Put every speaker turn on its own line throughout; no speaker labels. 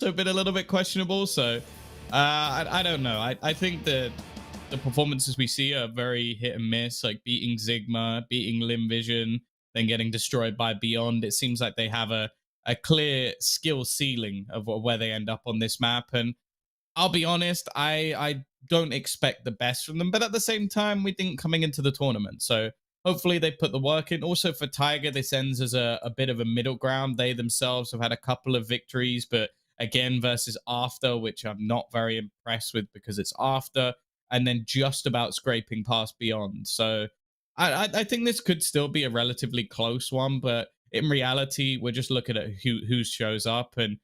also been a little bit questionable. So I don't know. I think that the performances we see are very hit and miss, like beating Sigma, beating Lim Vision, then getting destroyed by Beyond. It seems like they have a clear skill ceiling of where they end up on this map. And I'll be honest, I don't expect the best from them, but at the same time, we didn't coming into the tournament. So hopefully they put the work in. Also for Tiger, this ends as a bit of a middle ground. They themselves have had a couple of victories, but again versus After, which I'm not very impressed with because it's After, and then just about scraping past Beyond. So I think this could still be a relatively close one, but in reality, we're just looking at who shows up. And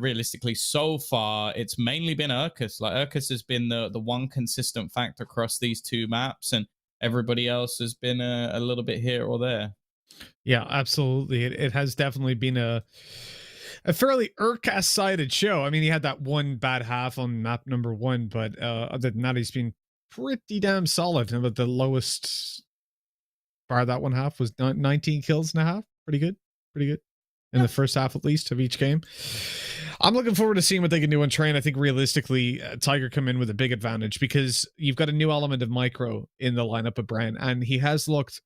realistically, so far, it's mainly been Urkus. Like, Urkus has been the one consistent factor across these two maps, and everybody else has been a little bit here or there.
Yeah, absolutely. It has definitely been a fairly Urkas-sided show. I mean, he had that one bad half on map number 1, but other than that, he's been pretty damn solid. But the lowest bar that one half was 19 kills and a half. Pretty good. Pretty good. In the first half, at least, of each game. I'm looking forward to seeing what they can do on Train. I think realistically, Tiger come in with a big advantage because you've got a new element of Micro in the lineup of BREN, and he has looked,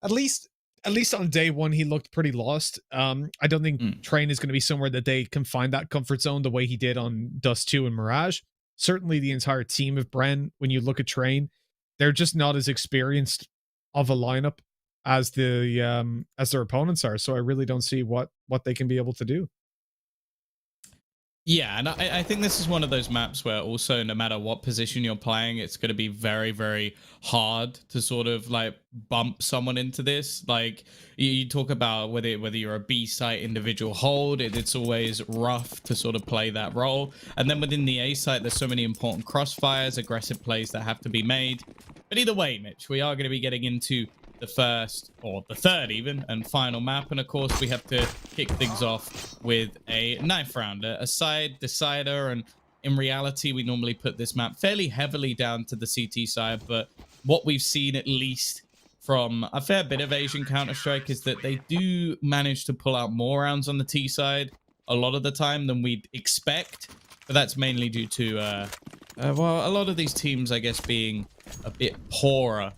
at least on day one, he looked pretty lost. I don't think Train is going to be somewhere that they can find that comfort zone the way he did on Dust 2 and Mirage. Certainly the entire team of BREN, when you look at Train, they're just not as experienced of a lineup as their opponents are. So I really don't see what they can be able to do.
Yeah, and I think this is one of those maps where also no matter what position you're playing, it's going to be very, very hard to sort of like bump someone into this. Like you talk about whether you're a B site individual hold, it's always rough to sort of play that role. And then within the A site, there's so many important crossfires, aggressive plays that have to be made. But either way, Mitch, we are going to be getting into the first, or the third even, and final map. And of course, we have to kick things off with a knife round, a side decider. And in reality, we normally put this map fairly heavily down to the CT side. But what we've seen, at least from a fair bit of Asian Counter-Strike, is that they do manage to pull out more rounds on the T side a lot of the time than we'd expect. But that's mainly due to, well, a lot of these teams, I guess, being a bit poorer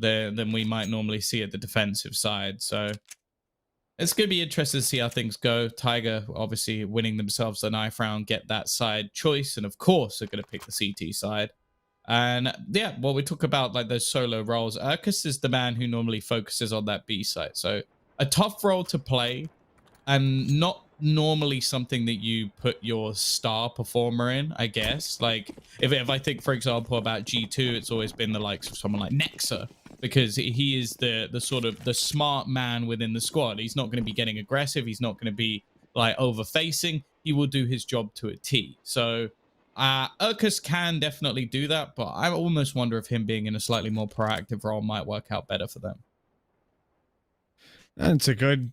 than we might normally see at the defensive side. So it's going to be interesting to see how things go. Tiger obviously winning themselves the knife round, get that side choice, and of course they're going to pick the CT side. And yeah, well, we talk about like those solo roles. Urkus is the man who normally focuses on that B side, so a tough role to play, and not normally something that you put your star performer in, I guess. Like if I think, for example, about G2, it's always been the likes of someone like Nexa, because he is the sort of the smart man within the squad. He's not going to be getting aggressive. He's not going to be like over facing. He will do his job to a T. So Urkus can definitely do that, but I almost wonder if him being in a slightly more proactive role might work out better for them.
That's a good...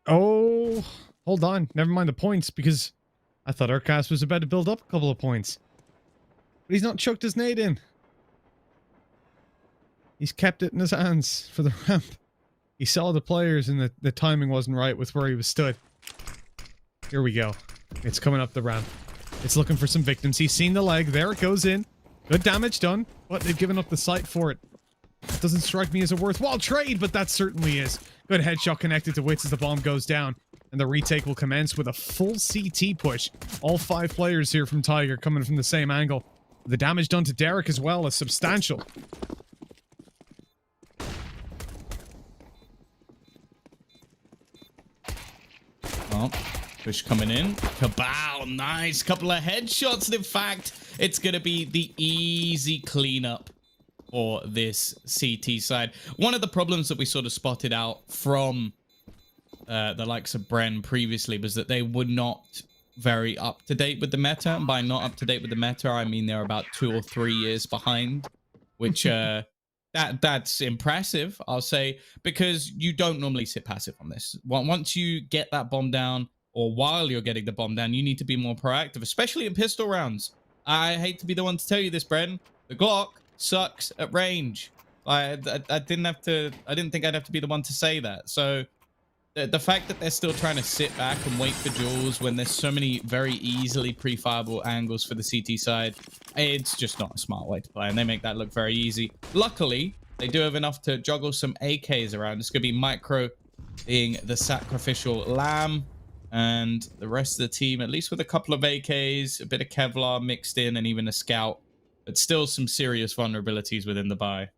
Oh, hold on. Never mind the points, because I thought Urkas was about to build up a couple of points. But he's not chucked his nade in. He's kept it in his hands for the ramp. He saw the players and the timing wasn't right with where he was stood. Here we go. It's coming up the ramp. It's looking for some victims. He's seen the leg. There it goes in. Good damage done, but they've given up the site for it. It doesn't strike me as a worthwhile trade, but that certainly is. Good headshot connected to Wits as the bomb goes down. And the retake will commence with a full CT push. All 5 players here from Tiger coming from the same angle. The damage done to Derek as well is substantial.
Oh, push coming in. Kabow, nice. Couple of headshots. And in fact, it's going to be the easy cleanup for this CT side. One of the problems that we sort of spotted out from the likes of BREN previously was that they were not very up to date with the meta. And by not up to date with the meta, I mean they're about 2 or 3 years behind, which that's impressive, I'll say, because you don't normally sit passive on this. Once you get that bomb down, or while you're getting the bomb down, you need to be more proactive, especially in pistol rounds. I hate to be the one to tell you this, BREN. The Glock sucks at range. I didn't think I'd have to be the one to say that. So the fact that they're still trying to sit back and wait for duels when there's so many very easily pre-fireable angles for the CT side, it's just not a smart way to play, and they make that look very easy. Luckily, they do have enough to juggle some AKs around. It's going to be Micro being the sacrificial lamb, and the rest of the team, at least with a couple of AKs, a bit of Kevlar mixed in, and even a scout, but still some serious vulnerabilities within the buy.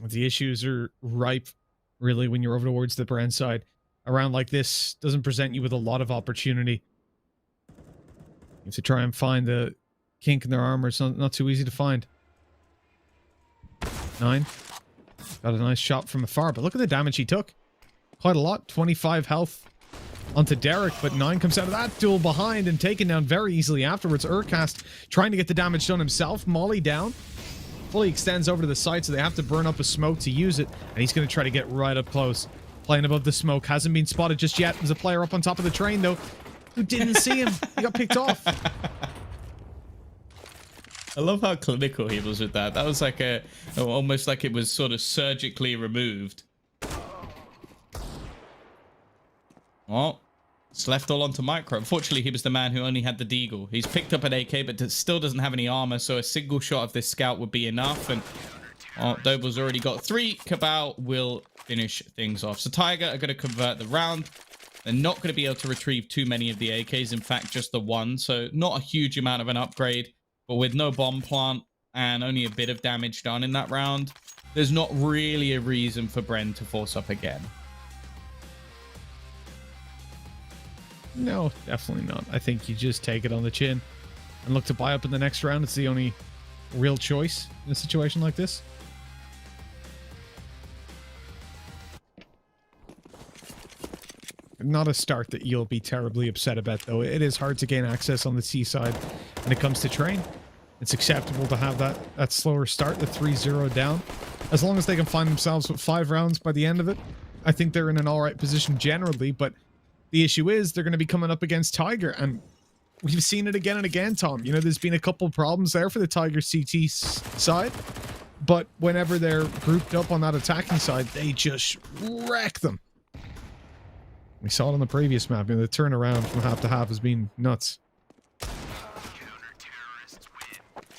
The issues are ripe, really, when you're over towards the BREN side. A round like this doesn't present you with a lot of opportunity. You have to try and find the kink in their armor. It's not too easy to find. 9. Got a nice shot from afar, but look at the damage he took. Quite a lot. 25 health onto Derek, but 9 comes out of that duel behind and taken down very easily afterwards. Urcast trying to get the damage done himself. Molly down. Fully extends over to the side, so they have to burn up a smoke to use it, and he's going to try to get right up close. Playing above the smoke. Hasn't been spotted just yet. There's a player up on top of the train, though, who didn't see him. He got picked off.
I love how clinical he was with that. That was like almost like it was sort of surgically removed. Well, it's left all onto Micro. Unfortunately, he was the man who only had the deagle. He's picked up an AK, but still doesn't have any armor, so a single shot of this scout would be enough. And Doble's already got 3. Cabal will finish things off. So Tiger are going to convert the round. They're not going to be able to retrieve too many of the AKs. In fact, just the 1. So not a huge amount of an upgrade. But with no bomb plant and only a bit of damage done in that round, there's not really a reason for BREN to force up again.
No, definitely not. I think you just take it on the chin and look to buy up in the next round. It's the only real choice in a situation like this. Not a start that you'll be terribly upset about, though. It is hard to gain access on the C side when it comes to train. It's acceptable to have that slower start, the 3-0 down. As long as they can find themselves with 5 rounds by the end of it, I think they're in an alright position generally, but the issue is they're going to be coming up against Tiger, and we've seen it again and again, Tom. You know, there's been a couple problems there for the Tiger CT side, but whenever they're grouped up on that attacking side, they just wreck them. We saw it on the previous map. You know, the turnaround from half to half has been nuts.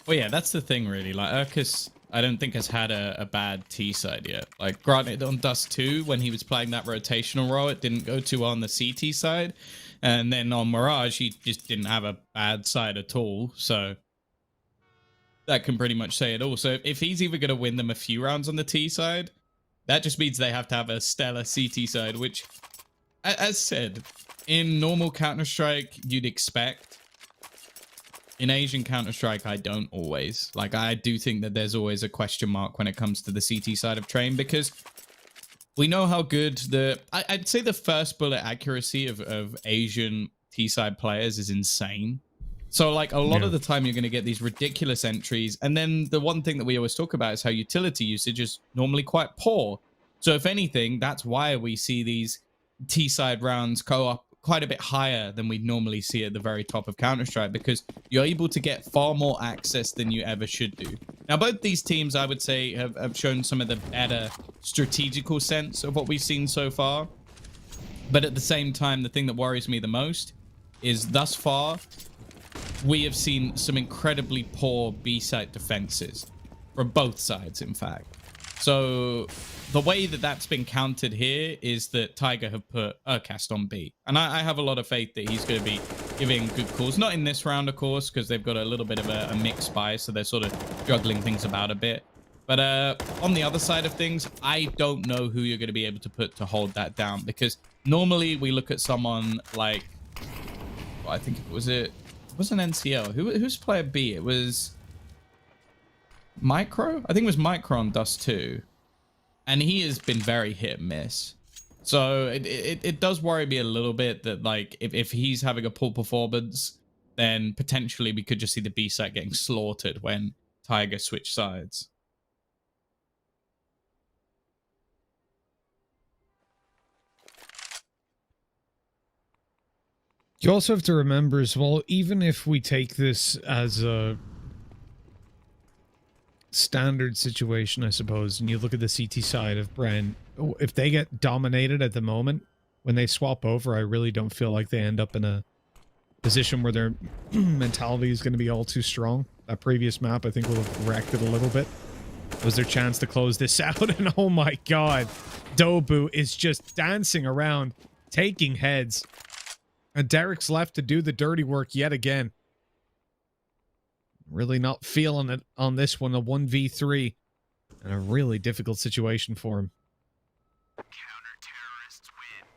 Well, yeah, that's the thing, really. Like, Urcus, I don't think has had a bad T side yet. Like, granted, on Dust 2, when he was playing that rotational role, it didn't go too well on the CT side. And then on Mirage, he just didn't have a bad side at all. So that can pretty much say it all. So if he's even going to win them a few rounds on the T side, that just means they have to have a stellar CT side, which, as said, in normal Counter-Strike, you'd expect. In Asian Counter-Strike, I don't always. Like, I do think that there's always a question mark when it comes to the CT side of Train, because we know how good I'd say the first bullet accuracy of Asian T-side players is insane. So, like, a lot of the time you're going to get these ridiculous entries. And then the one thing that we always talk about is how utility usage is normally quite poor. So, if anything, that's why we see these T-side rounds go up quite a bit higher than we'd normally see at the very top of Counter-Strike, because you're able to get far more access than you ever should do. Now, both these teams, I would say, have shown some of the better strategical sense of what we've seen so far. But at the same time, the thing that worries me the most is thus far, we have seen some incredibly poor B-side defenses from both sides, in fact. So the way that that's been countered here is that Tiger have put Urcast on B. And I have a lot of faith that he's going to be giving good calls. Not in this round, of course, because they've got a little bit of a mixed buy, so they're sort of juggling things about a bit. But on the other side of things, I don't know who you're going to be able to put to hold that down, because normally we look at someone like, well, I think it wasn't NCL. Who's player B? It was Micro? I think it was Micro on Dust 2. And he has been very hit and miss. So it does worry me a little bit that, like, if he's having a poor performance, then potentially we could just see the B side getting slaughtered when Tiger switch sides.
You also have to remember as well, even if we take this as a standard situation, I suppose, and you look at the CT side of BREN, if they get dominated at the moment, when they swap over, I really don't feel like they end up in a position where their mentality is going to be all too strong. That previous map, I think, will have wrecked it a little bit. It was their chance to close this out, and oh my god, Dobu is just dancing around, taking heads. And Derek's left to do the dirty work yet again. Really not feeling it on this one, a 1v3. And a really difficult situation for him.
Counter-terrorists win.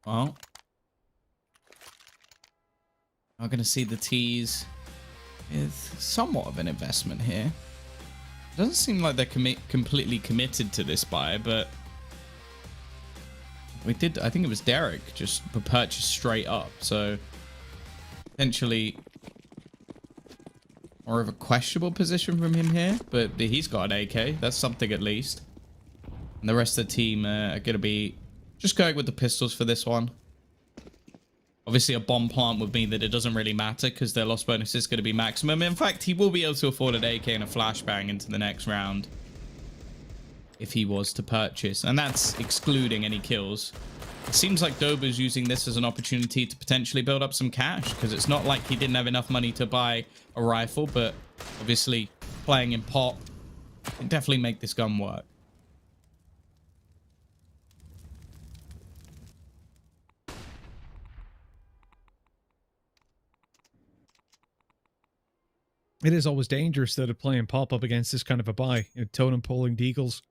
Well, I'm going to see the T's with somewhat of an investment here. Doesn't seem like they're completely committed to this buy, but we did. I think it was Derek just purchased straight up, so potentially more of a questionable position from him here. But he's got an AK. That's something at least. And the rest of the team are going to be just going with the pistols for this one. Obviously, a bomb plant would mean that it doesn't really matter because their loss bonus is going to be maximum. In fact, he will be able to afford an AK and a flashbang into the next round if he was to purchase. And that's excluding any kills. It seems like Dobu's using this as an opportunity to potentially build up some cash because it's not like he didn't have enough money to buy a rifle, but obviously playing in pop can definitely make this gun work.
It is always dangerous, though, to play and pop up against this kind of a buy. You know, totem polling deagles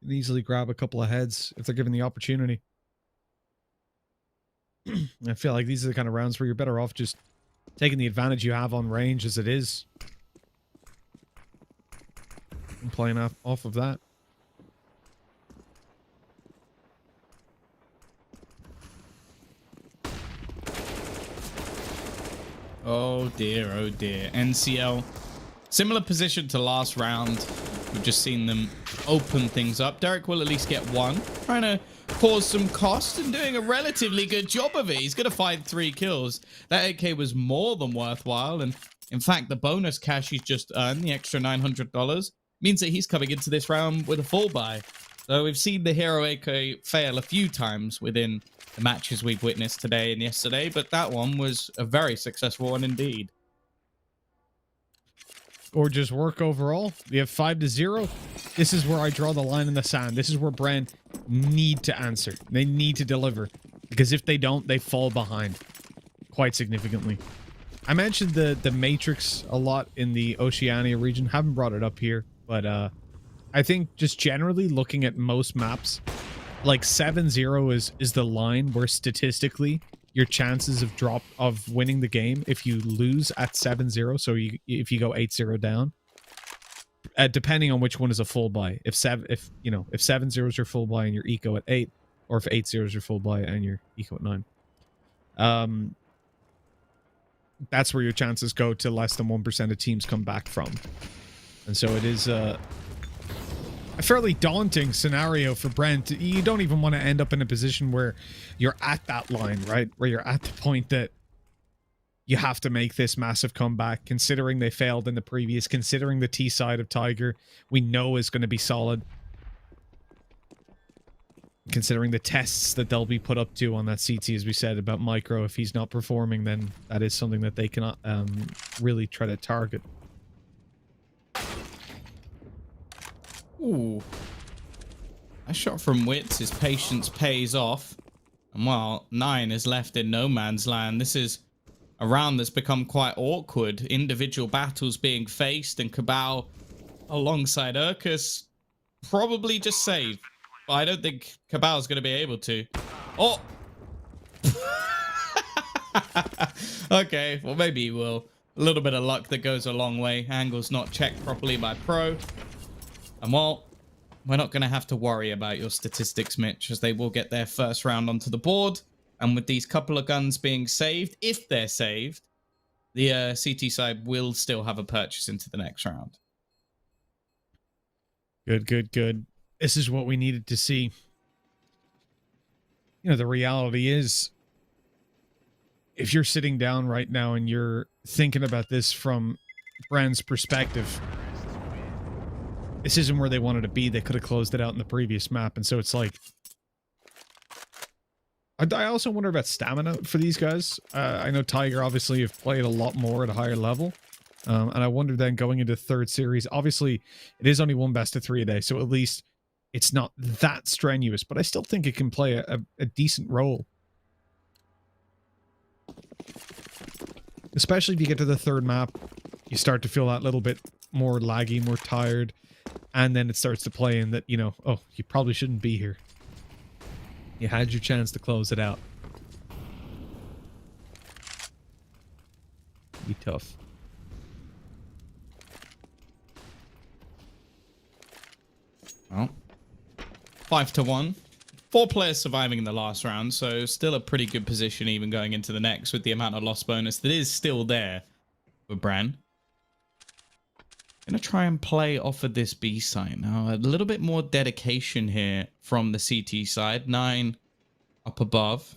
can easily grab a couple of heads if they're given the opportunity. I feel like these are the kind of rounds where you're better off just taking the advantage you have on range as it is. And playing off of that.
Oh dear, oh dear. NCL. Similar position to last round. We've just seen them open things up. Derek will at least get one. Trying to cause some cost and doing a relatively good job of it. He's going to find 3 kills. That AK was more than worthwhile. And in fact, the bonus cash he's just earned, the extra $900, means that he's coming into this round with a full buy. So we've seen the hero AK fail a few times within the matches we've witnessed today and yesterday, but that one was a very successful one indeed.
Gorgeous work overall. We have 5-0. This is where I draw the line in the sand. This is where BREN need to answer. They need to deliver. Because if they don't, they fall behind quite significantly. I mentioned the Matrix a lot in the Oceania region. Haven't brought it up here, but I think just generally looking at most maps, like 7-0 is the line where statistically your chances of winning the game if you lose at 7-0. So if you go 8-0 down, depending on which one is a full buy. If 7-0 is your full buy and your eco at 8, or if 8-0 is your full buy and your eco at 9. That's where your chances go to less than 1% of teams come back from. And so it is a fairly daunting scenario for Brent. You don't even want to end up in a position where you're at that line, right? Where you're at the point that you have to make this massive comeback, considering they failed in the previous, considering the T side of Tiger we know is going to be solid, considering the tests that they'll be put up to on that CT, as we said about Micro. If he's not performing, then that is something that they cannot really try to target.
Ooh. A shot from Wits. His patience pays off. And while 9 is left in no man's land, this is a round that's become quite awkward. Individual battles being faced, and Cabal alongside Urkus probably just save. But I don't think Cabal's going to be able to. Oh! Okay, well maybe he will. A little bit of luck that goes a long way. Angle's not checked properly by Pro. And well, we're not going to have to worry about your statistics, Mitch, as they will get their first round onto the board. And with these couple of guns being saved, if they're saved, the CT side will still have a purchase into the next round.
Good, good, good. This is what we needed to see. You know, the reality is if you're sitting down right now and you're thinking about this from BREN's perspective, this isn't where they wanted to be. They could have closed it out in the previous map. And so it's like, I also wonder about stamina for these guys. I know Tiger obviously have played a lot more at a higher level. And I wonder then going into third series, obviously it is only one best of 3 a day. So at least it's not that strenuous, but I still think it can play a decent role. Especially if you get to the third map, you start to feel that little bit more laggy, more tired. And then it starts to play in that, you know, oh, you probably shouldn't be here. You had your chance to close it out. Be tough.
Well, 5-1. 4 players surviving in the last round, so still a pretty good position even going into the next with the amount of loss bonus that is still there for BREN. Gonna try and play off of this B site now. A little bit more dedication here from the CT side. 9 up above.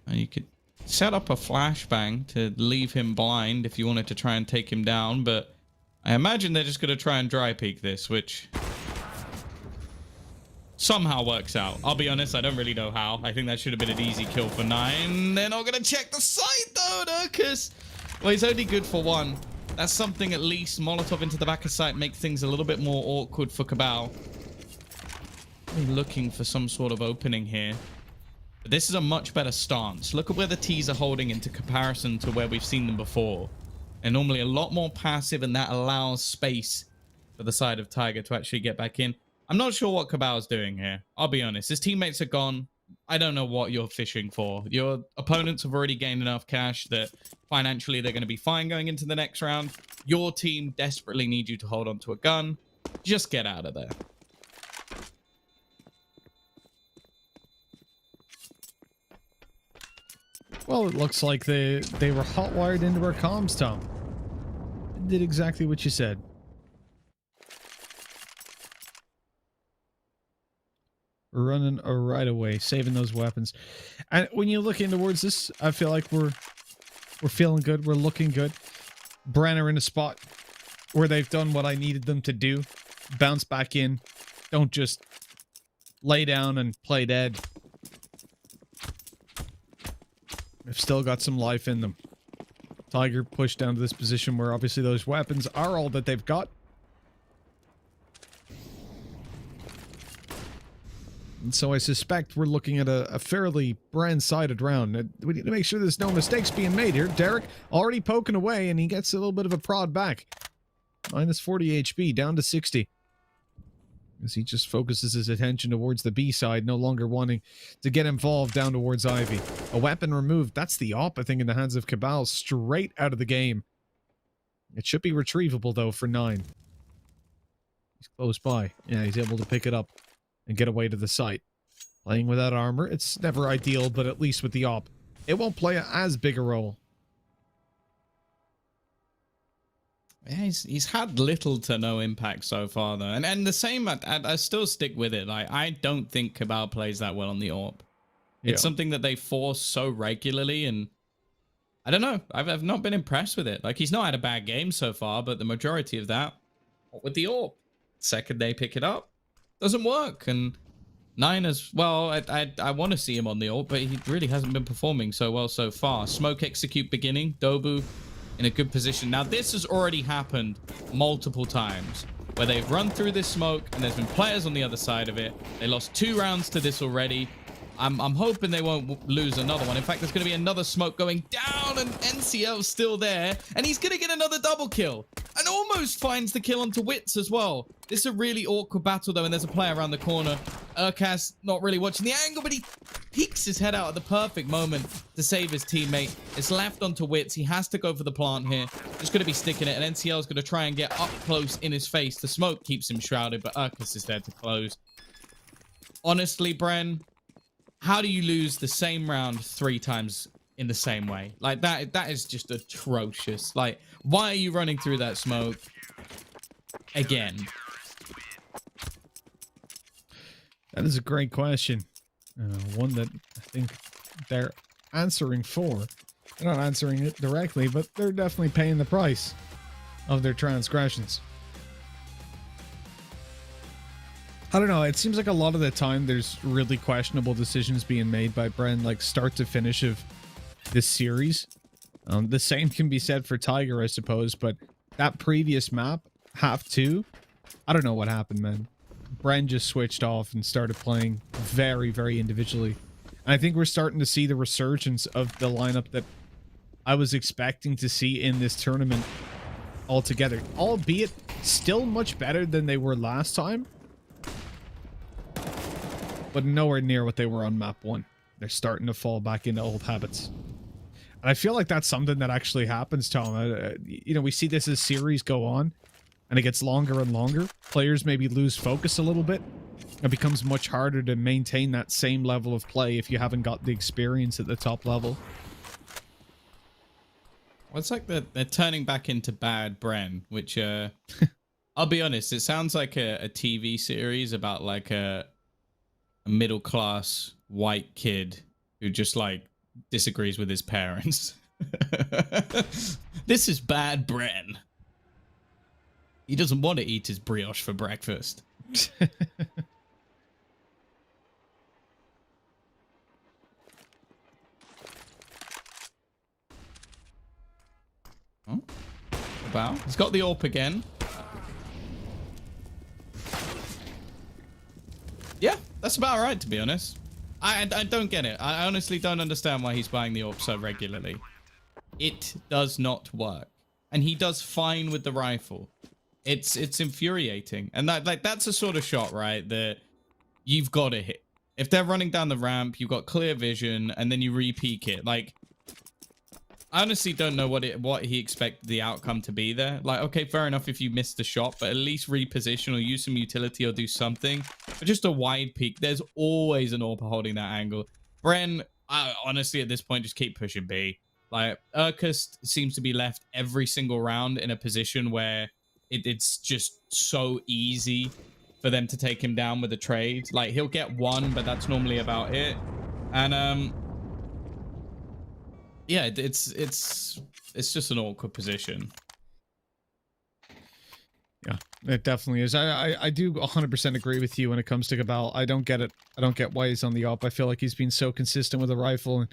And you could set up a flashbang to leave him blind if you wanted to try and take him down, but I imagine they're just gonna try and dry peek this, which somehow works out. I'll be honest, I don't really know how. I think that should have been an easy kill for 9. They're not gonna check the site though, Nurkus. Well, he's only good for 1. That's something at least. Molotov into the back of sight makes things a little bit more awkward for Cabal. I'm looking for some sort of opening here. But this is a much better stance. Look at where the T's are holding into comparison to where we've seen them before. They're normally a lot more passive, and that allows space for the side of Tiger to actually get back in. I'm not sure what Cabal's doing here. I'll be honest. His teammates are gone. I don't know what you're fishing for. Your opponents have already gained enough cash that financially they're going to be fine going into the next round. Your team desperately need you to hold on to a gun. Just get out of there.
Well, it looks like they were hotwired into our comms, Tom. Did exactly what you said. We're running right away, saving those weapons. And when you look in towards this, I feel like we're feeling good. We're looking good. BREN are in a spot where they've done what I needed them to do. Bounce back in. Don't just lay down and play dead. They've still got some life in them. Tiger pushed down to this position where obviously those weapons are all that they've got. And so I suspect we're looking at a fairly BREN-sided round. We need to make sure there's no mistakes being made here. Derek already poking away, and he gets a little bit of a prod back. Minus 40 HP, down to 60. As he just focuses his attention towards the B side, no longer wanting to get involved down towards Ivy. A weapon removed. That's the op, I think, in the hands of Cabal, straight out of the game. It should be retrievable, though, for 9. He's close by. Yeah, he's able to pick it up and get away to the site. Playing without armor, it's never ideal, but at least with the op, it won't play as big a role.
Yeah, he's had little to no impact so far, though. And the same, I still stick with it. Like, I don't think Cabal plays that well on the AWP. It's something that they force so regularly, and I don't know. I've not been impressed with it. Like, he's not had a bad game so far, but the majority of that, with the AWP. Second they pick it up, doesn't work. And 9 as well, I want to see him on the AWP, but he really hasn't been performing so well so far. Smoke execute beginning. Dobu in a good position. Now, this has already happened multiple times where they've run through this smoke and there's been players on the other side of it. They lost 2 rounds to this already. I'm hoping they won't lose another one. In fact, there's going to be another smoke going down, and NCL's still there, and he's going to get another double kill and almost finds the kill onto Wits as well. This is a really awkward battle, though, and there's a player around the corner. Urkas not really watching the angle, but he peeks his head out at the perfect moment to save his teammate. It's left onto Wits. He has to go for the plant here. Just going to be sticking it, and NCL's going to try and get up close in his face. The smoke keeps him shrouded, but Urkas is there to close. Honestly, BREN, how do you lose the same round 3 times in the same way? Like, that is just atrocious. Like, why are you running through that smoke again?
That is a great question. One that I think answering for. They're not answering it directly, but they're definitely paying the price of their transgressions. I don't know. It seems like a lot of the time there's really questionable decisions being made by BREN, like start to finish of this series. The same can be said for Tiger, I suppose, but that previous map, half 2, I don't know what happened, man. BREN just switched off and started playing very, very individually. And I think we're starting to see the resurgence of the lineup that I was expecting to see in this tournament altogether. Albeit still much better than they were last time, but nowhere near what they were on map 1. They're starting to fall back into old habits. And I feel like that's something that actually happens, Tom. You know, we see this as series go on, and it gets longer and longer. Players maybe lose focus a little bit. It becomes much harder to maintain that same level of play if you haven't got the experience at the top level.
Well, it's like they're turning back into bad BREN, which, I'll be honest, it sounds like a TV series about like a middle-class white kid who just like disagrees with his parents. This is bad BREN. He doesn't want to eat his brioche for breakfast. Oh, wow. He's got the AWP again. Yeah, that's about right, to be honest. I don't get it. I honestly don't understand why he's buying the AWP so regularly. It does not work. And he does fine with the rifle. It's infuriating. And that's a sort of shot, right, that you've got to hit. If they're running down the ramp, you've got clear vision, and then you re-peek it. Like, I honestly don't know what he expected the outcome to be there. Like, okay, fair enough if you missed the shot, but at least reposition or use some utility or do something. But just a wide peek. There's always an AWP holding that angle. BREN, honestly, at this point, just keep pushing B. Like, Urkus seems to be left every single round in a position where it's just so easy for them to take him down with a trade. Like, he'll get one, but that's normally about it. And, yeah, it's just an awkward position.
Yeah, it definitely is. I do 100% agree with you when it comes to Cabal. I don't get it. I don't get why he's on the AWP. I feel like he's been so consistent with a rifle. And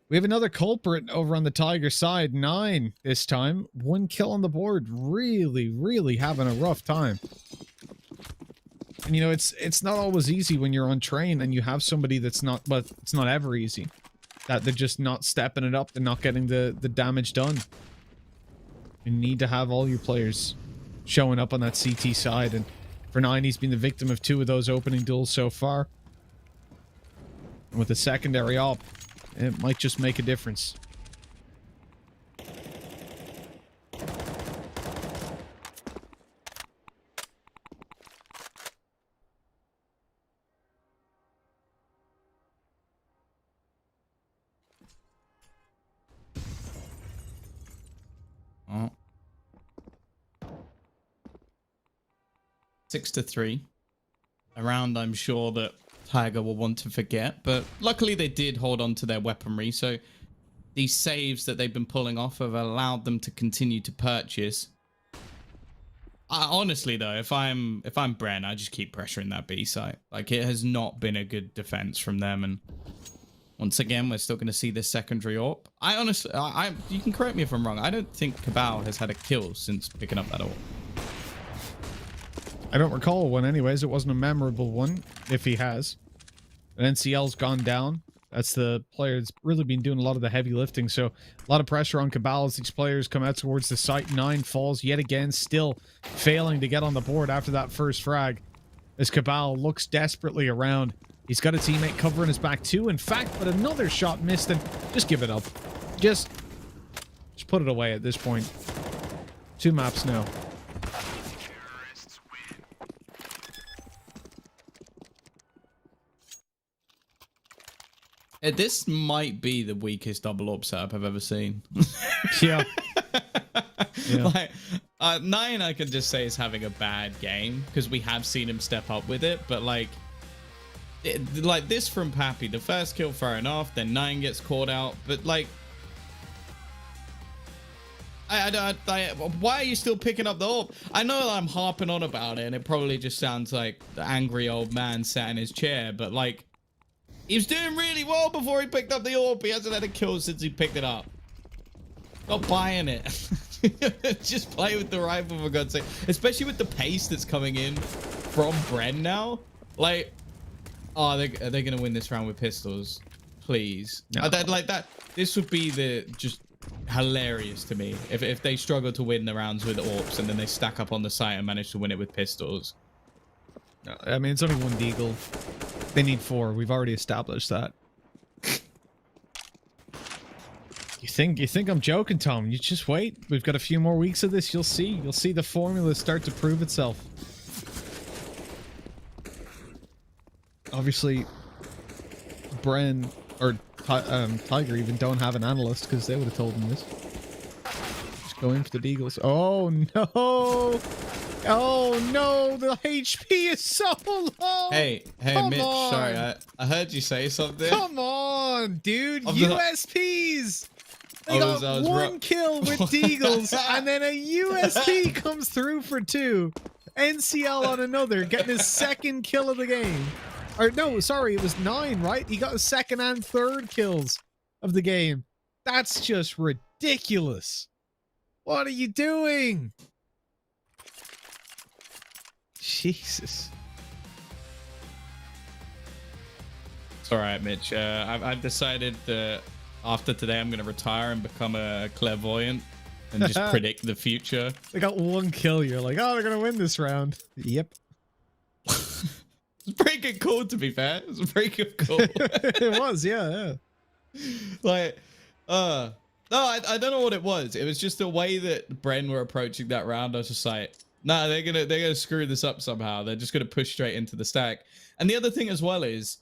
we have another culprit over on the Tiger side. 9 this time. 1 kill on the board. Really, really having a rough time. And, you know, it's not always easy when you're on train and you have somebody that's not, but it's not ever easy. That they're just not stepping it up. They're not getting the damage done. You need to have all your players showing up on that CT side. And for 9, he's been the victim of 2 of those opening duels so far. And with the secondary op, it might just make a difference.
Oh. 6-3. A round I'm sure that Tiger will want to forget, but luckily they did hold on to their weaponry, so these saves that they've been pulling off have allowed them to continue to purchase. Honestly though, if I'm BREN, I just keep pressuring that B site. Like, it has not been a good defense from them, and once again, we're still going to see this secondary AWP. I honestly, you can correct me if I'm wrong. I don't think Cabal has had a kill since picking up that AWP.
I don't recall one anyways. It wasn't a memorable one, if he has. An NCL's gone down. That's the player that's really been doing a lot of the heavy lifting. So a lot of pressure on Cabal as these players come out towards the site. 9 falls yet again, still failing to get on the board after that first frag. As Cabal looks desperately around. He's got a teammate covering his back too, in fact, but another shot missed, and just give it up. Just put it away at this point. 2 maps now.
This might be the weakest double AWP setup I've ever seen.
Yeah. Yeah.
Like, 9, I can just say is having a bad game because we have seen him step up with it, but like like this from Pappy. The first kill, fair enough. Then 9 gets caught out, but like, why are you still picking up the AWP? I know I'm harping on about it, and it probably just sounds like the angry old man sat in his chair, but like, he was doing really well before he picked up the AWP. He hasn't had a kill since he picked it up. Not buying it. Just play with the rifle, for God's sake. Especially with the pace that's coming in from BREN now. Like, oh, are they going to win this round with pistols? Please.
No.
Like that. This would be just hilarious to me if they struggle to win the rounds with AWPs and then they stack up on the site and manage to win it with pistols.
No, I mean, it's only 1 deagle. They need 4. We've already established that. You think I'm joking, Tom? You just wait. We've got a few more weeks of this. You'll see. You'll see the formula start to prove itself. Obviously, BREN or Tiger even don't have an analyst because they would have told them this. Just go in for the deagles. Oh no! Oh no! The HP is so low.
Hey,
Come
Mitch.
on.
Sorry, I heard you say something.
Come on, dude. USPs. They got 1 kill with deagles, and then a USP comes through for 2. NCL on another, getting his 2nd kill of the game. Or no, sorry, it was 9, right? He got his 2nd and 3rd kills of the game. That's just ridiculous. What are you doing? Jesus.
It's all right, Mitch. I've decided that after today, I'm going to retire and become a clairvoyant and just predict the future.
They got 1 kill. You're like, oh, they're going to win this round. Yep.
It's a pretty good call, to be fair. It was a pretty good call.
It was, yeah.
Like, no, I don't know what it was. It was just the way that BREN were approaching that round. I was just like, nah, they're gonna screw this up somehow. They're just gonna push straight into the stack. And the other thing as well is,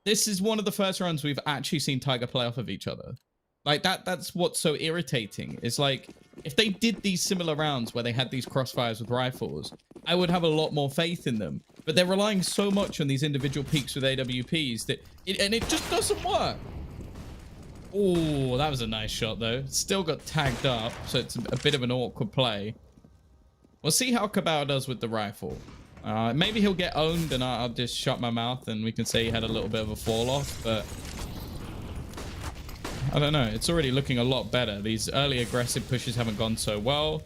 this is one of the first rounds we've actually seen Tiger play off of each other. Like that's what's so irritating. It's like, if they did these similar rounds where they had these crossfires with rifles, I would have a lot more faith in them. But they're relying so much on these individual peaks with AWPs that it just doesn't work. Oh, that was a nice shot though. Still got tagged up, so it's a bit of an awkward play. We'll see how Cabal does with the rifle. Maybe he'll get owned and I'll just shut my mouth and we can say he had a little bit of a fall off, but I don't know. It's already looking a lot better. These early aggressive pushes haven't gone so well.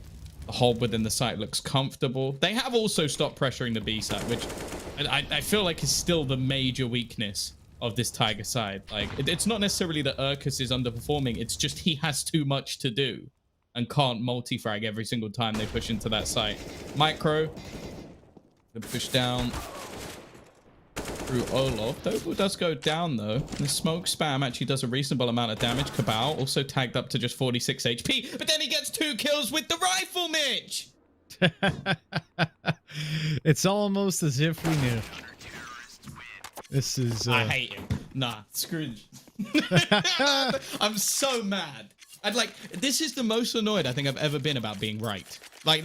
The hold within the site looks comfortable. They have also stopped pressuring the B side, which I feel like is still the major weakness of this Tiger side. Like, it's not necessarily that Urkus is underperforming. It's just he has too much to do and can't multi-frag every single time they push into that site. Micro. The push down through Olaf. Doble does go down though. The smoke spam actually does a reasonable amount of damage. Cabal also tagged up to just 46 HP, but then he gets 2 kills with the rifle, Mitch!
It's almost as if we knew. This is...
I hate him. Nah, screw I'm so mad. This is the most annoyed I think I've ever been about being right. Like,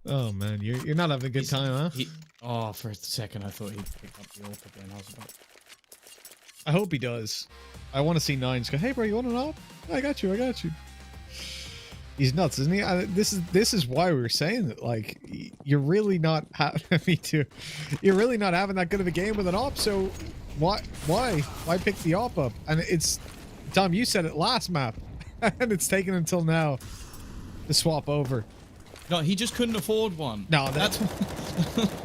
Oh man, you're not having a good time, huh?
Oh, for a second I thought he'd pick up the AWP again.
I hope he does. I want to see Nines go, hey bro, you want an AWP? I got you. He's nuts, isn't he? This is why we were saying that, like, you're really not me too. You're really not having that good of a game with an AWP, so why pick the AWP up? And it's, Tom, you said it last map, and it's taken until now to swap over.
No, he just couldn't afford one.
No, that's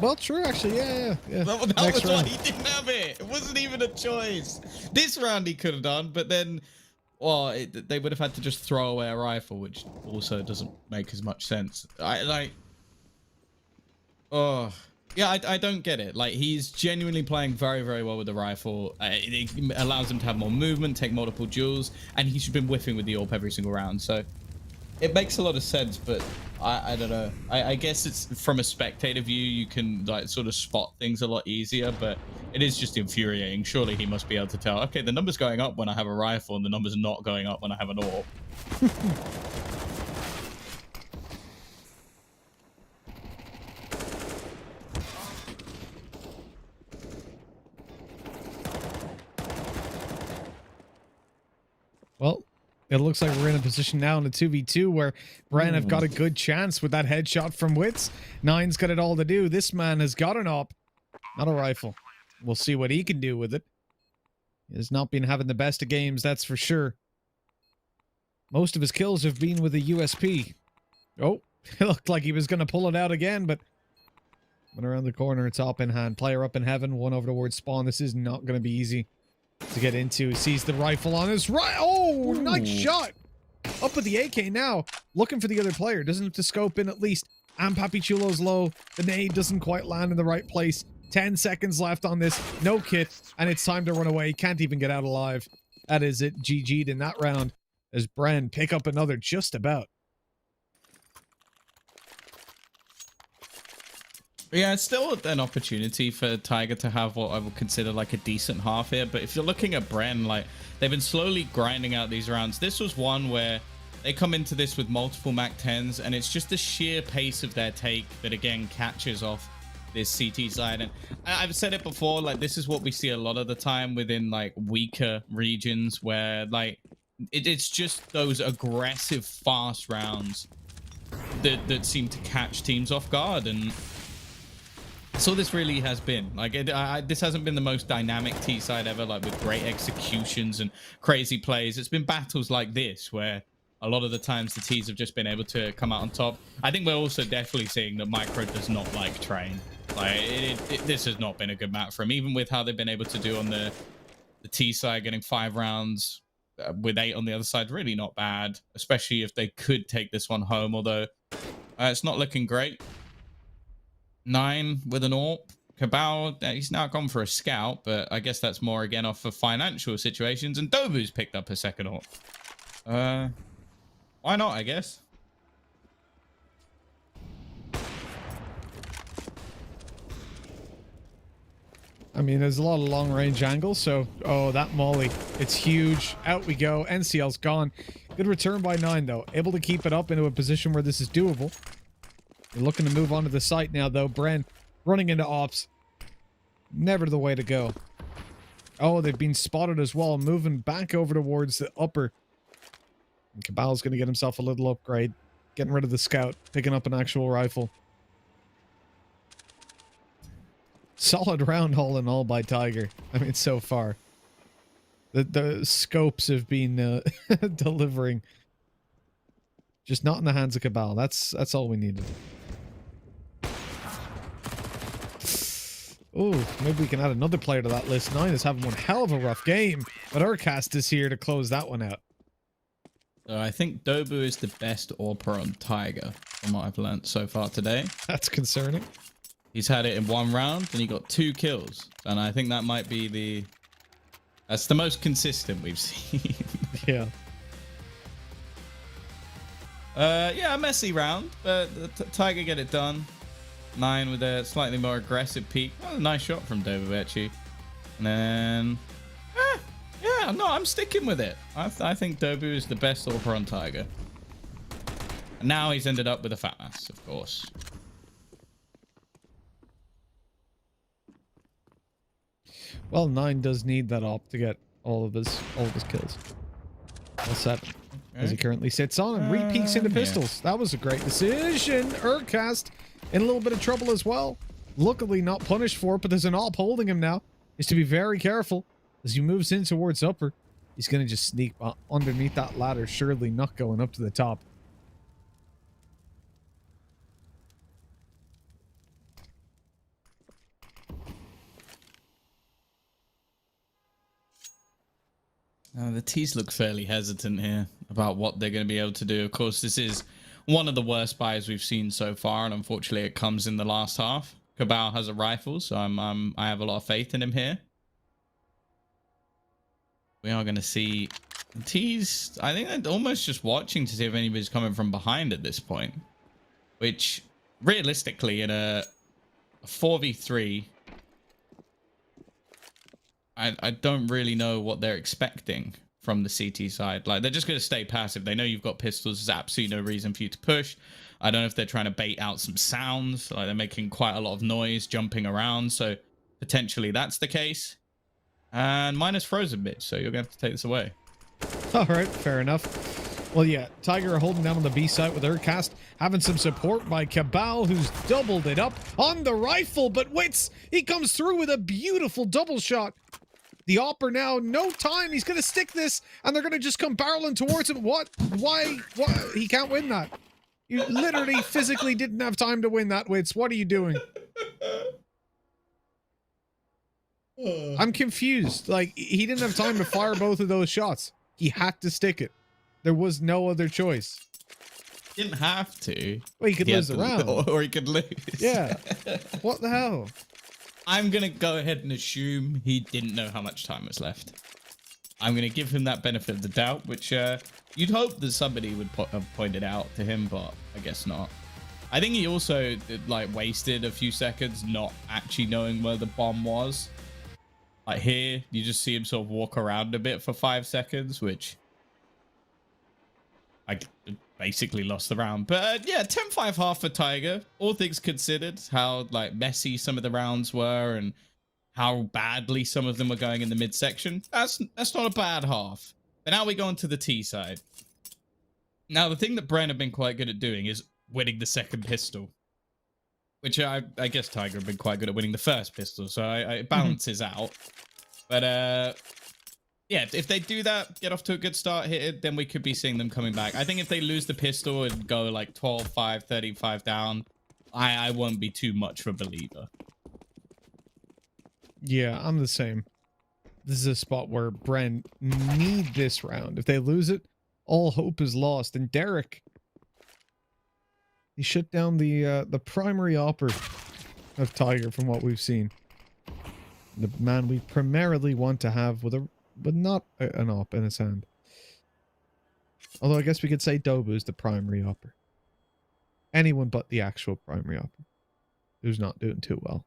well, true actually. Yeah.
That was why he didn't have it. It wasn't even a choice. This round he could have done, but then, well, they would have had to just throw away a rifle, which also doesn't make as much sense. I don't get it. Like, he's genuinely playing very, very well with the rifle. It allows him to have more movement, take multiple duels, and he's been whiffing with the AWP every single round. So it makes a lot of sense, but I don't know. I guess it's from a spectator view, you can like sort of spot things a lot easier, but it is just infuriating. Surely he must be able to tell, okay, the number's going up when I have a rifle and the number's not going up when I have an AWP.
It looks like we're in a position now in a 2v2 where BREN have got a good chance with that headshot from Wits. Nine's got it all to do. This man has got an op, not a rifle. We'll see what he can do with it. He has not been having the best of games, that's for sure. Most of his kills have been with a USP. Oh, it looked like he was going to pull it out again, but went around the corner. It's op in hand. Player up in heaven, one over towards spawn. This is not going to be easy to get into. He sees the rifle on his right. Oh, nice shot. Up with the AK now. Looking for the other player. Doesn't have to scope in at least. And Papi Chulo's low. The nade doesn't quite land in the right place. 10 seconds left on this. No kit. And it's time to run away. Can't even get out alive. That is it. GG'd in that round as BREN pick up another just about.
Yeah, it's still an opportunity for Tiger to have what I would consider like a decent half here. But if you're looking at BREN, like they've been slowly grinding out these rounds. This was one where they come into this with multiple MAC-10s, and it's just the sheer pace of their take that again catches off this CT side. And I've said it before, like this is what we see a lot of the time within like weaker regions where like it's just those aggressive, fast rounds that seem to catch teams off guard. And so this really has been like this hasn't been the most dynamic T side ever, like with great executions and crazy plays. It's been battles like this where a lot of the times the T's have just been able to come out on top. I think we're also definitely seeing that Micro does not like train. Like this has not been a good map for him, even with how they've been able to do on the T side, getting 5 rounds with 8 on the other side. Really not bad, especially if they could take this one home, although it's not looking great. 9 with an AWP. Cabal, he's now gone for a scout, but I guess that's more again off of financial situations. And Dobu's picked up a second AWP. Why not, I guess?
I mean, there's a lot of long-range angles, so... Oh, that molly. It's huge. Out we go. NCL's gone. Good return by 9, though. Able to keep it up into a position where this is doable. They're looking to move onto the site now, though. BREN running into ops. Never the way to go. Oh, they've been spotted as well. Moving back over towards the upper. And Cabal's going to get himself a little upgrade. Getting rid of the scout. Picking up an actual rifle. Solid round all in all by Tiger. I mean, so far. The scopes have been delivering. Just not in the hands of Cabal. That's all we needed. Oh, maybe we can add another player to that list. 9 is having one hell of a rough game, but Urcast is here to close that one out.
So I think Dobu is the best AWPer on Tiger, from what I've learned so far today.
That's concerning.
He's had it in 1 round, and he got 2 kills. And I think that might be that's the most consistent we've seen.
Yeah.
Yeah, a messy round, but Tiger get it done. 9 with a slightly more aggressive peak. Oh, a nice shot from Dobu, actually. And then... yeah, no, I'm sticking with it. I think Dobu is the best AWPer on Tiger. And now he's ended up with a fat mass, of course.
Well, 9 does need that op to get all of his kills. All 7. Okay. As he currently sits on and re-peeks into pistols. Yeah. That was a great decision. Urcast in a little bit of trouble as well. Luckily not punished for it, but there's an op holding him now. He's to be very careful as he moves in towards upper. He's going to just sneak underneath that ladder, surely not going up to the top.
The T's look fairly hesitant here about what they're going to be able to do. Of course, this is one of the worst buys we've seen so far, and unfortunately it comes in the last half. Cabal has a rifle, so I have a lot of faith in him here. We are going to see T's. I think they're almost just watching to see if anybody's coming from behind at this point, which realistically in a 4v3, I don't really know what they're expecting from the CT side. Like, they're just going to stay passive. They know you've got pistols. There's absolutely no reason for you to push. I don't know if they're trying to bait out some sounds. Like, they're making quite a lot of noise, jumping around. So, potentially that's the case. And mine is frozen bit, so you're going to have to take this away.
All right, fair enough. Well, yeah, Tiger holding down on the B side with Urcast, having some support by Cabal, who's doubled it up on the rifle, but Wits, he comes through with a beautiful double shot. The Opper now, no time, he's going to stick this, and they're going to just come barreling towards him. What? Why? What? He can't win that. You literally physically didn't have time to win that, Wits. What are you doing? I'm confused. Like, he didn't have time to fire both of those shots. He had to stick it. There was no other choice.
Didn't have to.
Well, he could lose the round.
Or he could lose.
Yeah. What the hell?
I'm going to go ahead and assume he didn't know how much time was left. I'm going to give him that benefit of the doubt, which you'd hope that somebody would have pointed out to him, but I guess not. I think he also like wasted a few seconds not actually knowing where the bomb was. Like here, you just see him sort of walk around a bit for 5 seconds, which I basically lost the round. But yeah, 10-5 half for Tiger. All things considered, how like messy some of the rounds were and how badly some of them were going in the midsection. That's not a bad half. But now we go on to the T side. Now, the thing that BREN have been quite good at doing is winning the second pistol. Which I guess Tiger have been quite good at winning the first pistol, so it balances out. But yeah, if they do that, get off to a good start here, then we could be seeing them coming back. I think if they lose the pistol and go like 12-5, 13-5 down, I won't be too much of a believer.
Yeah, I'm the same. This is a spot where BREN need this round. If they lose it, all hope is lost. And Derek, he shut down the primary opper of Tiger from what we've seen. The man we primarily want to have with not an op in his hand. Although I guess we could say Dobu is the primary opper. Anyone but the actual primary opper, who's not doing too well.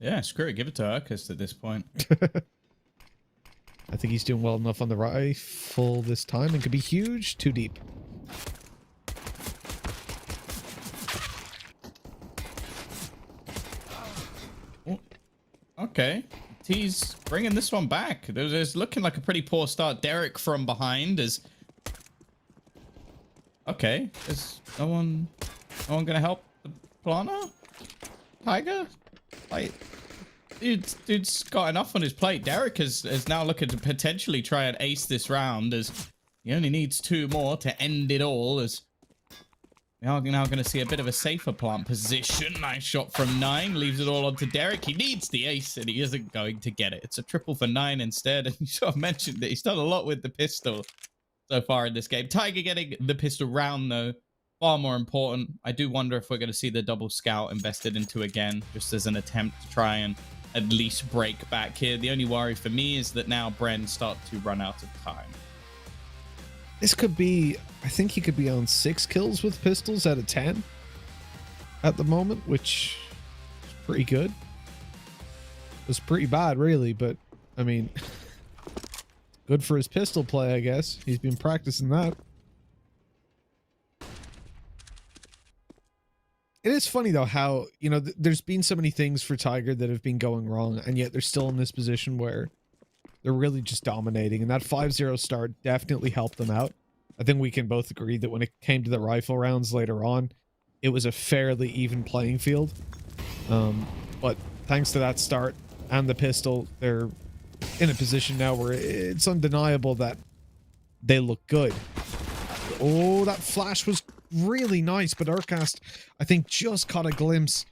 Yeah, screw it. Give it to Urcast at this point.
I think he's doing well enough on the rifle this time and could be huge. Too deep.
Okay. T's bringing this one back. It's looking like a pretty poor start. Derek from behind is... Okay. Is no one gonna help the planner? Tiger? Like, dude's got enough on his plate. Derek is now looking to potentially try and ace this round, as he only needs 2 more to end it all, as we are now going to see a bit of a safer plant position. Nice shot from 9. Leaves it all onto Derek. He needs the ace, and he isn't going to get it. It's a triple for 9 instead. And you sort of mentioned that he's done a lot with the pistol so far in this game. Tiger getting the pistol round, though, far more important. I do wonder if we're going to see the double scout invested into again, just as an attempt to try and at least break back here. The only worry for me is that now BREN start to run out of time.
This could be, I think he could be on 6 kills with pistols out of 10 at the moment, which is pretty good. It's pretty bad, really, but I mean, good for his pistol play, I guess. He's been practicing that. It is funny, though, how, you know, there's been so many things for Tiger that have been going wrong, and yet they're still in this position where they're really just dominating, and that 5-0 start definitely helped them out. I think we can both agree that when it came to the rifle rounds later on, it was a fairly even playing field. But thanks to that start and the pistol, they're in a position now where it's undeniable that they look good. Oh, that flash was really nice, but Urcast, I think, just caught a glimpse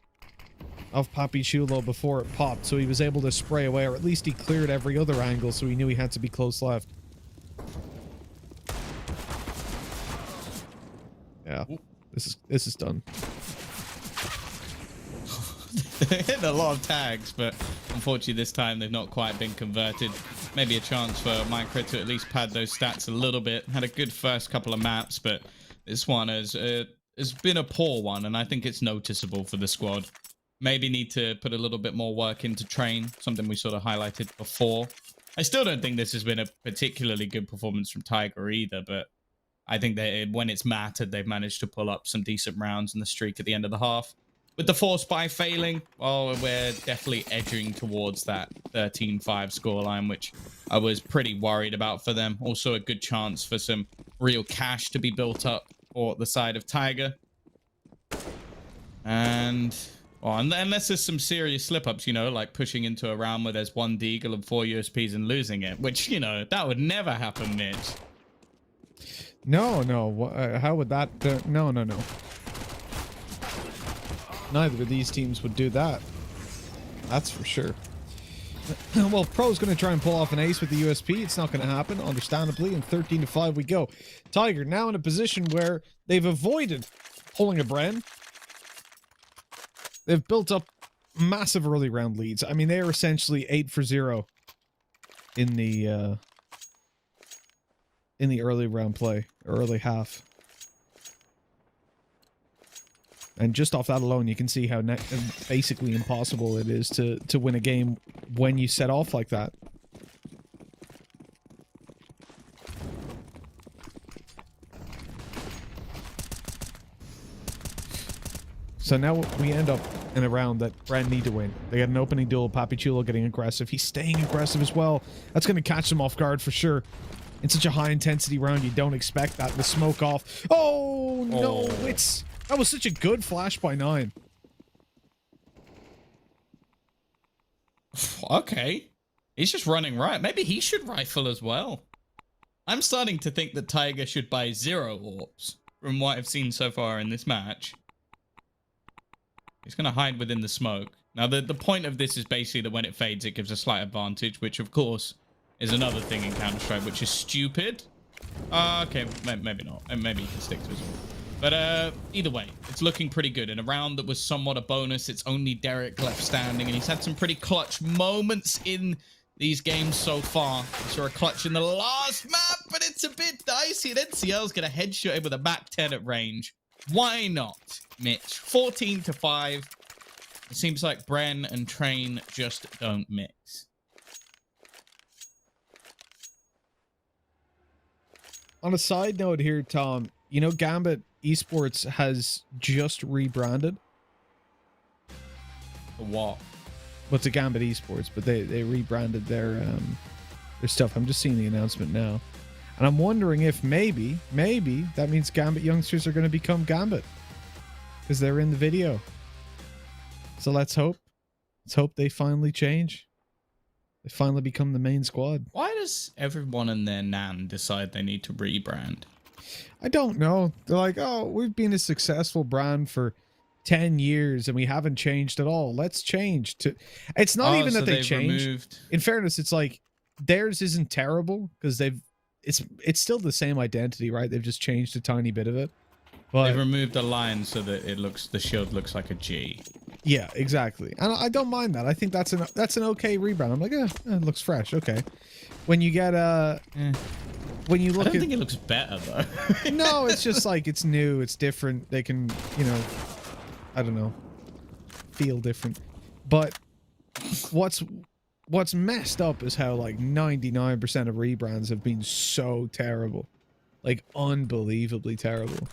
of Papi Chulo before it popped, so he was able to spray away, or at least he cleared every other angle, so he knew he had to be close left. Yeah, this is done.
They're hitting a lot of tags, but unfortunately this time they've not quite been converted. Maybe a chance for Micro to at least pad those stats a little bit. Had a good first couple of maps, but this one has been a poor one, and I think it's noticeable for the squad. Maybe need to put a little bit more work into train, something we sort of highlighted before. I still don't think this has been a particularly good performance from Tiger either, but I think that when it's mattered, they've managed to pull up some decent rounds in the streak at the end of the half. with the force buy failing, well, we're definitely edging towards that 13-5 scoreline, which I was pretty worried about for them. Also a good chance for some real cash to be built up for the side of Tiger. And well, unless there's some serious slip-ups, you know, like pushing into a round where there's 1 Deagle and 4 USPs and losing it, which, you know, that would never happen, Mitch.
No, how would that... no. Neither of these teams would do that. That's for sure. Well, Pro's going to try and pull off an ace with the USP. It's not going to happen, understandably. And 13-5 we go. Tiger now in a position where they've avoided pulling a BREN. They've built up massive early round leads. I mean, they are essentially 8-0 in the early round play, early half. And just off that alone, you can see how basically impossible it is to win a game when you set off like that. So now we end up in a round that BREN need to win. They got an opening duel, Papichulo getting aggressive. He's staying aggressive as well. That's going to catch them off guard for sure. In such a high-intensity round, you don't expect that. The smoke off. Oh, no, that was such a good flash by 9.
Okay. He's just running right. Maybe he should rifle as well. I'm starting to think that Tiger should buy 0 orbs from what I've seen so far in this match. He's going to hide within the smoke. Now, the point of this is basically that when it fades, it gives a slight advantage, which, of course, is another thing in Counter-Strike, which is stupid. Okay, maybe not. Maybe he can stick to his orb. But either way, it's looking pretty good. In a round that was somewhat a bonus, it's only Derek left standing, and he's had some pretty clutch moments in these games so far. We saw a clutch in the last map, but it's a bit dicey. And NCL's going to headshot him with a back 10 at range. Why not, Mitch? 14-5. It seems like BREN and Train just don't mix.
On a side note here, Tom, you know Gambit Esports has just rebranded.
What?
What's a Gambit Esports? But they rebranded their stuff. I'm just seeing the announcement now. And I'm wondering if maybe that means Gambit youngsters are going to become Gambit. Because they're in the video. So let's hope. Let's hope they finally change. They finally become the main squad.
Why does everyone and their nan decide they need to rebrand?
I don't know. They're like, oh, we've been a successful brand for 10 years and we haven't changed at all. Let's change to... It's not even that they changed. In fairness, it's like theirs isn't terrible because it's still the same identity, right? They've just changed a tiny bit of it. But
they've removed a line so that the shield looks like a G.
Yeah, exactly. And I don't mind that. I think that's an okay rebrand. I'm like, it looks fresh. Okay. When you get when you look
I don't think it looks better though.
No, it's just like it's new, it's different. They can, you know, I don't know, feel different. But what's messed up is how like 99% of rebrands have been so terrible. Like unbelievably terrible.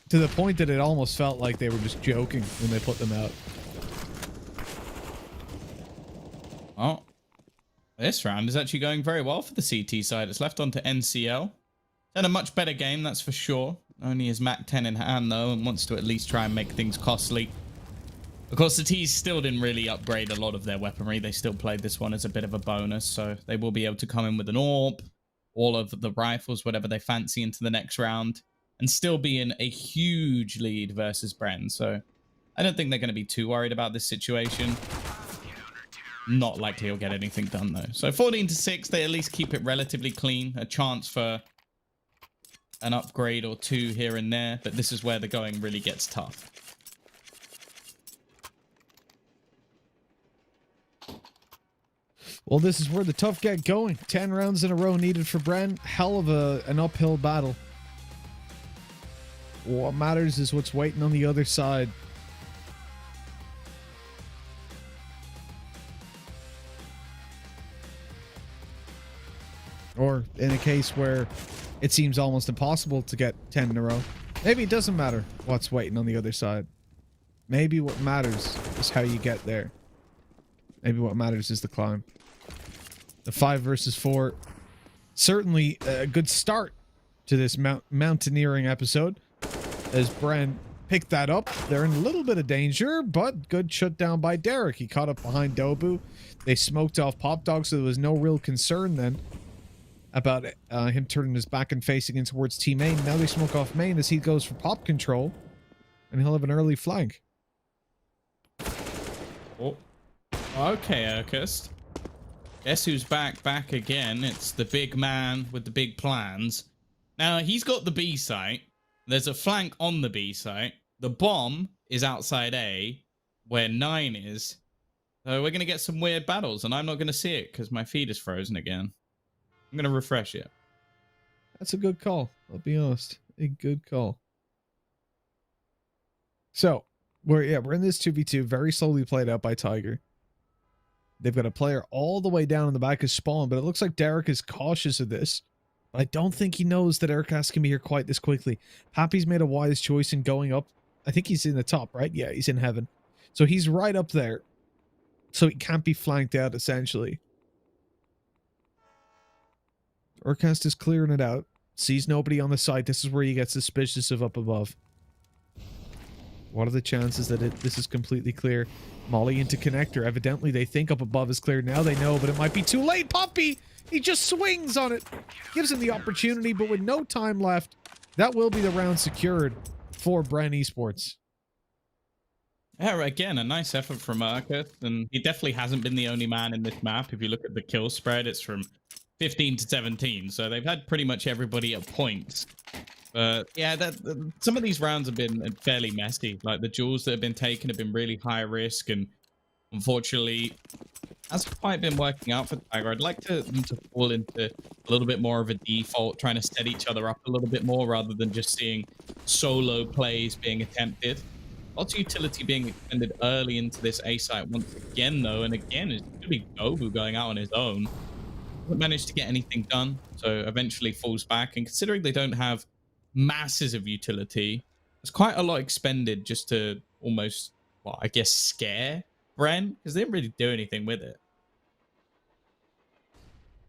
To the point that it almost felt like they were just joking when they put them out.
Oh. This round is actually going very well for the CT side. It's left onto NCL. Had a much better game, that's for sure. Only his Mac 10 in hand, though, and wants to at least try and make things costly. Of course, the T's still didn't really upgrade a lot of their weaponry. They still played this one as a bit of a bonus, so they will be able to come in with an AWP, all of the rifles, whatever they fancy into the next round, and still be in a huge lead versus BREN. So I don't think they're going to be too worried about this situation. Not likely he'll get anything done, though. So 14-6, they at least keep it relatively clean. A chance for an upgrade or two here and there, but this is where the going really gets tough.
Well, this is where the tough get going. 10 rounds in a row needed for BREN. Hell of an uphill battle. What matters is what's waiting on the other side. Or in a case where it seems almost impossible to get 10 in a row, Maybe it doesn't matter what's waiting on the other side. Maybe what matters is how you get there. Maybe what matters is the climb. The 5 versus 4. Certainly a good start to this mountaineering episode. As BREN picked that up, they're in a little bit of danger, but good shutdown by Derek. He caught up behind Dobu. They smoked off Pop Dog, so there was no real concern then about him turning his back and facing in towards Team Main. Now they smoke off Main as he goes for pop control, and he'll have an early flank.
Oh. Okay, Urkust. Guess who's back again? It's the big man with the big plans. Now, he's got the B site. There's a flank on the B site. The bomb is outside A, where 9 is. So we're going to get some weird battles, and I'm not going to see it because my feed is frozen again. I'm going to refresh it.
That's a good call. I'll be honest. A good call. So, we're in this 2v2, very slowly played out by Tiger. They've got a player all the way down in the back of spawn, but it looks like Derek is cautious of this. I don't think he knows that Aircast can be here quite this quickly. Pappy's made a wise choice in going up. I think he's in the top, right? Yeah, he's in heaven. So he's right up there. So he can't be flanked out, essentially. Aircast is clearing it out. Sees nobody on the side. This is where you get suspicious of up above. What are the chances that this is completely clear? Molly into connector. Evidently, they think up above is clear. Now they know, but it might be too late. Poppy! He just swings on it. Gives him the opportunity, but with no time left, that will be the round secured for BREN Esports.
Yeah, again, a nice effort from Urkust, and he definitely hasn't been the only man in this map. If you look at the kill spread, it's from 15 to 17, so they've had pretty much everybody at points. But yeah, some of these rounds have been fairly messy. Like the duels that have been taken have been really high risk, and unfortunately, hasn't quite been working out for Tiger. I'd like them to fall into a little bit more of a default, trying to set each other up a little bit more rather than just seeing solo plays being attempted. Lots of utility being extended early into this A site once again, though, and again, it's going to be Gobu going out on his own. Hasn't managed to get anything done, so eventually falls back. And considering they don't have masses of utility, it's quite a lot expended just to almost, well, I guess, scare BREN, because they didn't really do anything with it.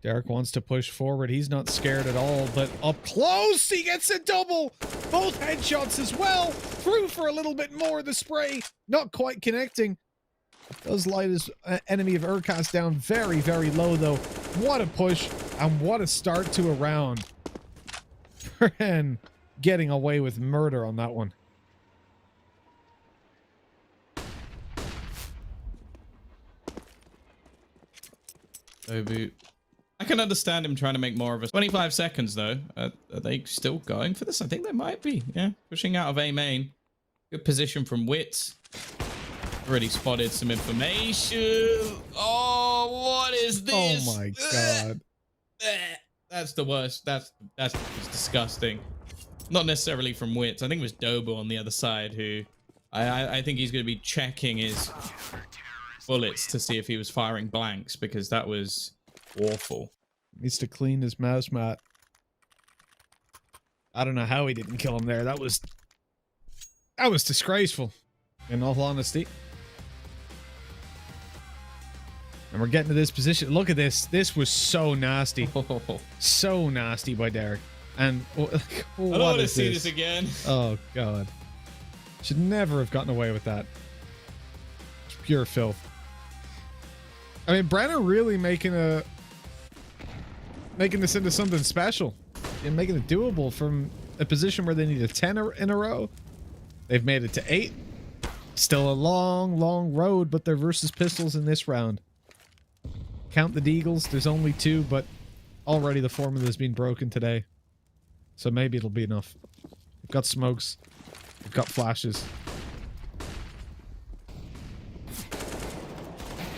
Derek wants to push forward. He's not scared at all, but up close, he gets a double. Both headshots as well. Through for a little bit more. The spray not quite connecting. Does light his enemy of Urkast down very, very low, though. What a push, and what a start to a round. BREN getting away with murder on that one.
I can understand him trying to make more of us. 25 seconds, though. Are they still going for this? I think they might be. Yeah, pushing out of A main. Good position from Wits. Already spotted some information. Oh, what is this?
Oh my god.
That's the worst. That's disgusting. Not necessarily from Wits. I think it was Dobo on the other side who I think he's going to be checking his bullets to see if he was firing blanks, because that was awful.
Needs to clean his mouse mat. I don't know how he didn't kill him there. That was disgraceful, in all honesty. And we're getting to this position. Look at this. This was so nasty. So nasty by Derek. And
I don't want to see this again.
Oh, God. Should never have gotten away with that. It's pure filth. I mean, BREN are really making this into something special. And making it doable from a position where they need a 10 in a row. They've made it to 8. Still a long, long road, but they're versus pistols in this round. Count the deagles. There's only 2, but already the formula has been broken today. So maybe it'll be enough. We've got smokes. We've got flashes.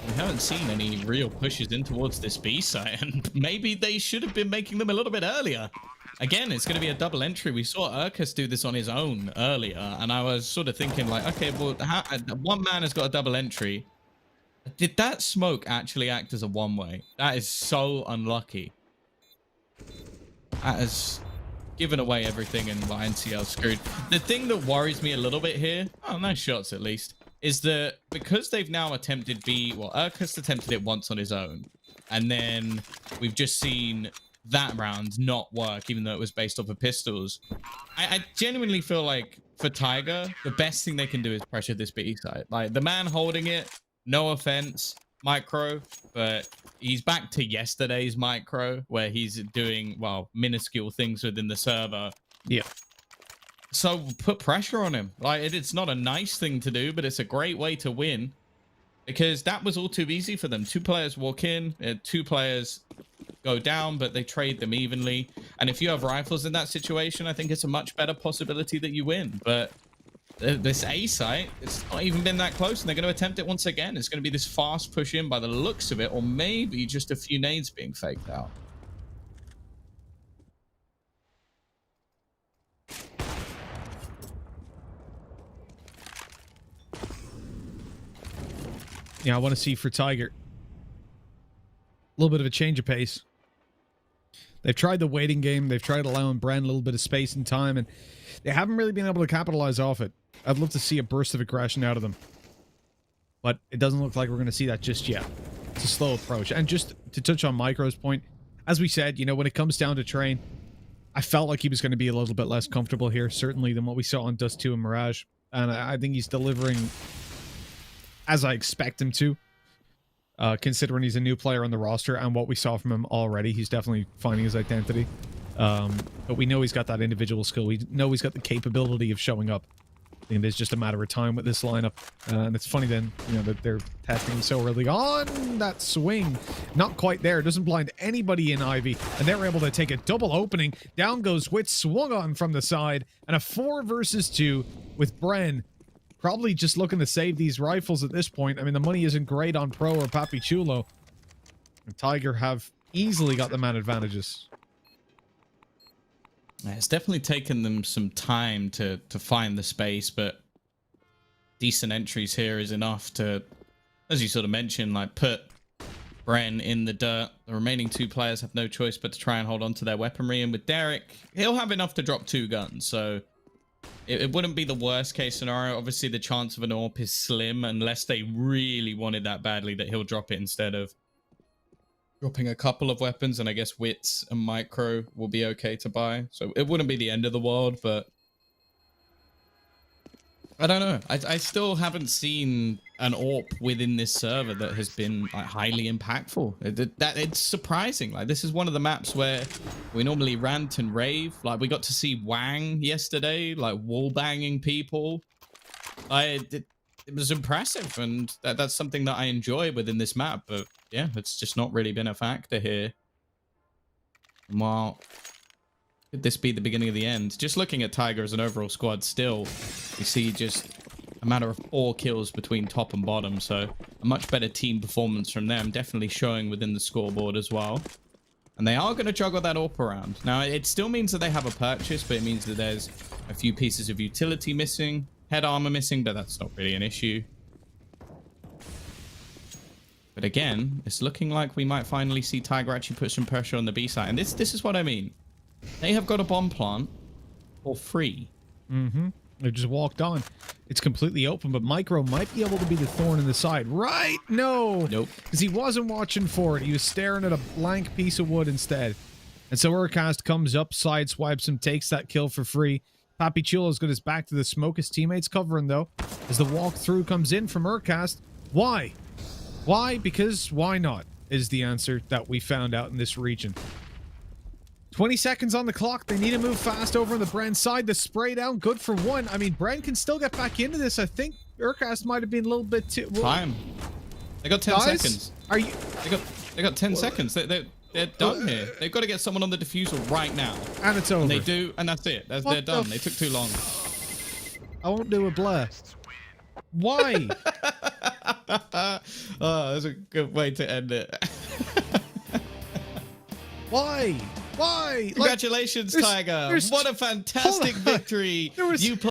We haven't seen any real pushes in towards this B site, and maybe they should have been making them a little bit earlier. Again, it's going to be a double entry. We saw Urkust do this on his own earlier, and I was sort of thinking like, okay, well, one man has got a double entry. Did that smoke actually act as a one-way? That is so unlucky. That is giving away everything and NCL screwed. The thing that worries me a little bit here, oh, nice shots at least, is that because they've now attempted Urkast attempted it once on his own, and then we've just seen that round not work, even though it was based off of pistols. I genuinely feel like for Tiger, the best thing they can do is pressure this B side. Like the man holding it, no offense, micro, but he's back to yesterday's micro where he's doing, well, minuscule things within the server.
Yeah.
So put pressure on him. Like it's not a nice thing to do, but it's a great way to win because that was all too easy for them. 2 players walk in, 2 players go down, but they trade them evenly. And if you have rifles in that situation, I think it's a much better possibility that you win. But this A site, it's not even been that close, and they're going to attempt it once again. It's going to be this fast push in by the looks of it, or maybe just a few nades being faked out.
Yeah, I want to see for Tiger a little bit of a change of pace. They've tried the waiting game. They've tried allowing BREN a little bit of space and time, and they haven't really been able to capitalize off it. I'd love to see a burst of aggression out of them, but it doesn't look like we're going to see that just yet. It's a slow approach. And just to touch on Micro's point, as we said, you know, when it comes down to train, I felt like he was going to be a little bit less comfortable here, certainly, than what we saw on Dust 2 and Mirage. And I think he's delivering as I expect him to, considering he's a new player on the roster, and what we saw from him already. He's definitely finding his identity. But we know he's got that individual skill. We know he's got the capability of showing up. I think it's just a matter of time with this lineup. And it's funny then, you know, that they're testing so early on. That swing, not quite there. Doesn't blind anybody in Ivy. And they're able to take a double opening. Down goes Wit, swung on from the side. And a 4 versus 2 with BREN. Probably just looking to save these rifles at this point. I mean, the money isn't great on Pro or Papi Chulo. And Tiger have easily got the man advantages.
Yeah, it's definitely taken them some time to find the space, but decent entries here is enough to, as you sort of mentioned, like put BREN in the dirt. The remaining 2 players have no choice but to try and hold on to their weaponry. And with Derek, he'll have enough to drop 2 guns, so it wouldn't be the worst case scenario. Obviously, the chance of an AWP is slim unless they really wanted that badly that he'll drop it instead of dropping a couple of weapons. And I guess Wits and Micro will be okay to buy. So it wouldn't be the end of the world, but I don't know. I still haven't seen an AWP within this server that has been like highly impactful. It's surprising. Like this is one of the maps where we normally rant and rave. Like we got to see Wang yesterday, like wall banging people. It was impressive, and that's something that I enjoy within this map. But yeah, it's just not really been a factor here. Well, could this be the beginning of the end? Just looking at Tiger as an overall squad, still, you see just a matter of 4 kills between top and bottom. So a much better team performance from them, definitely showing within the scoreboard as well. And they are going to juggle that AWP around. Now, it still means that they have a purchase, but it means that there's a few pieces of utility missing, head armor missing, but that's not really an issue. But again, it's looking like we might finally see Tiger actually put some pressure on the B side. And this is what I mean. They have got a bomb plant for free.
Mm-hmm. They just walked on. It's completely open, but Micro might be able to be the thorn in the side. Right? No.
Nope.
Because he wasn't watching for it. He was staring at a blank piece of wood instead. And so Urkast comes up, sideswipes him, takes that kill for free. Papi Chulo's got his back to the smoke. His teammates covering, though, as the walkthrough comes in from Urkast. Why? Why? Because why not, is the answer that we found out in this region. 20 seconds on the clock. They need to move fast over on the BREN side. The spray down, good for 1. I mean, BREN can still get back into this. I think Urkast might have been a little bit too... Well,
time. They got 10 seconds.
Are you...
They got 10 seconds. They're done here. They've got to get someone on the diffusal right now.
And it's over.
And they do, and that's it. They're done. They took too long.
I won't do a blur. Why?
Oh, that's a good way to end it.
Why? Why?
Congratulations, Tiger. What a fantastic victory. You